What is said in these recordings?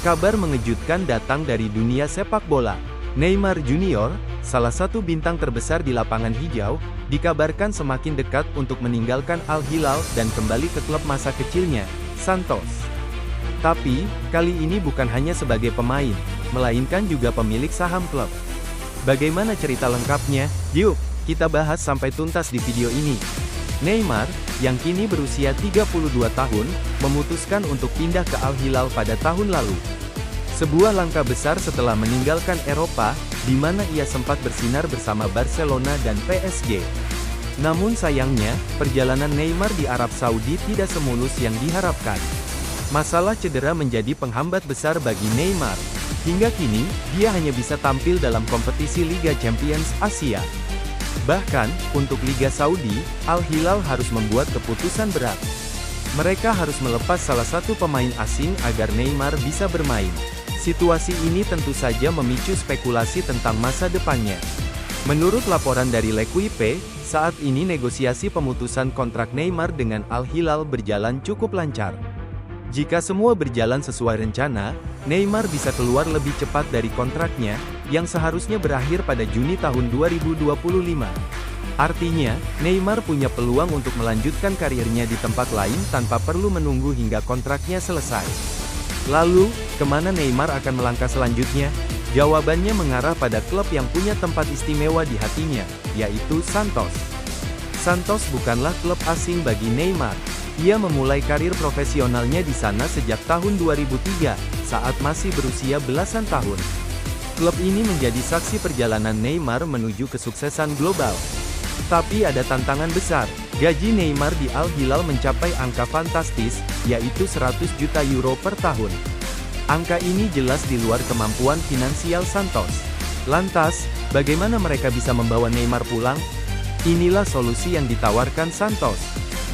Kabar mengejutkan datang dari dunia sepak bola. Neymar Junior, salah satu bintang terbesar di lapangan hijau, dikabarkan semakin dekat untuk meninggalkan Al Hilal dan kembali ke klub masa kecilnya, Santos. Tapi, kali ini bukan hanya sebagai pemain, melainkan juga pemilik saham klub. Bagaimana cerita lengkapnya? Yuk, kita bahas sampai tuntas di video ini. Neymar, yang kini berusia 32 tahun, memutuskan untuk pindah ke Al Hilal pada tahun lalu. Sebuah langkah besar setelah meninggalkan Eropa, di mana ia sempat bersinar bersama Barcelona dan PSG. Namun sayangnya, perjalanan Neymar di Arab Saudi tidak semulus yang diharapkan. Masalah cedera menjadi penghambat besar bagi Neymar. Hingga kini, dia hanya bisa tampil dalam kompetisi Liga Champions Asia. Bahkan, untuk Liga Saudi, Al Hilal harus membuat keputusan berat. Mereka harus melepas salah satu pemain asing agar Neymar bisa bermain. Situasi ini tentu saja memicu spekulasi tentang masa depannya. Menurut laporan dari L'Equipe, saat ini negosiasi pemutusan kontrak Neymar dengan Al Hilal berjalan cukup lancar. Jika semua berjalan sesuai rencana, Neymar bisa keluar lebih cepat dari kontraknya, yang seharusnya berakhir pada Juni tahun 2025. Artinya, Neymar punya peluang untuk melanjutkan karirnya di tempat lain tanpa perlu menunggu hingga kontraknya selesai. Lalu, kemana Neymar akan melangkah selanjutnya? Jawabannya mengarah pada klub yang punya tempat istimewa di hatinya, yaitu Santos. Santos bukanlah klub asing bagi Neymar. Ia memulai karir profesionalnya di sana sejak tahun 2003, saat masih berusia belasan tahun. Klub ini menjadi saksi perjalanan Neymar menuju kesuksesan global. Tapi ada tantangan besar. Gaji Neymar di Al Hilal mencapai angka fantastis, yaitu 100 juta euro per tahun. Angka ini jelas di luar kemampuan finansial Santos. Lantas, bagaimana mereka bisa membawa Neymar pulang? Inilah solusi yang ditawarkan Santos.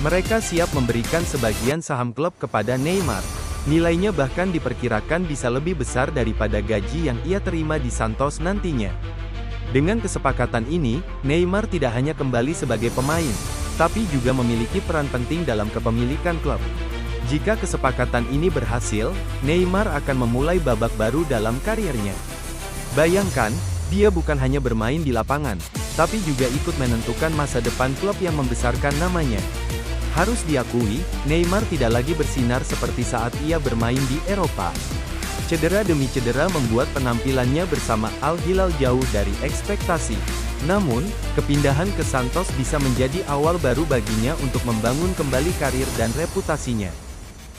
Mereka siap memberikan sebagian saham klub kepada Neymar. Nilainya bahkan diperkirakan bisa lebih besar daripada gaji yang ia terima di Santos nantinya. Dengan kesepakatan ini, Neymar tidak hanya kembali sebagai pemain, tapi juga memiliki peran penting dalam kepemilikan klub. Jika kesepakatan ini berhasil, Neymar akan memulai babak baru dalam karirnya. Bayangkan, dia bukan hanya bermain di lapangan, tapi juga ikut menentukan masa depan klub yang membesarkan namanya. Harus diakui, Neymar tidak lagi bersinar seperti saat ia bermain di Eropa. Cedera demi cedera membuat penampilannya bersama Al Hilal jauh dari ekspektasi. Namun, kepindahan ke Santos bisa menjadi awal baru baginya untuk membangun kembali karir dan reputasinya.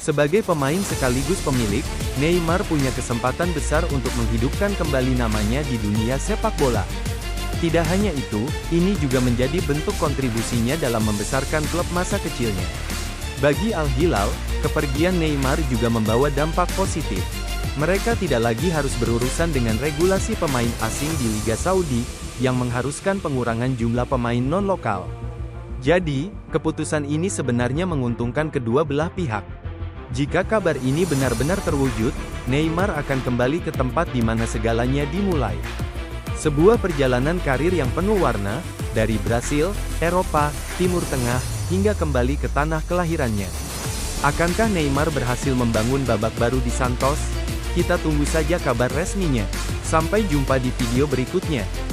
Sebagai pemain sekaligus pemilik, Neymar punya kesempatan besar untuk menghidupkan kembali namanya di dunia sepak bola. Tidak hanya itu, ini juga menjadi bentuk kontribusinya dalam membesarkan klub masa kecilnya. Bagi Al Hilal, kepergian Neymar juga membawa dampak positif. Mereka tidak lagi harus berurusan dengan regulasi pemain asing di Liga Saudi, yang mengharuskan pengurangan jumlah pemain non-lokal. Jadi, keputusan ini sebenarnya menguntungkan kedua belah pihak. Jika kabar ini benar-benar terwujud, Neymar akan kembali ke tempat di mana segalanya dimulai. Sebuah perjalanan karir yang penuh warna, dari Brasil, Eropa, Timur Tengah, hingga kembali ke tanah kelahirannya. Akankah Neymar berhasil membangun babak baru di Santos? Kita tunggu saja kabar resminya. Sampai jumpa di video berikutnya.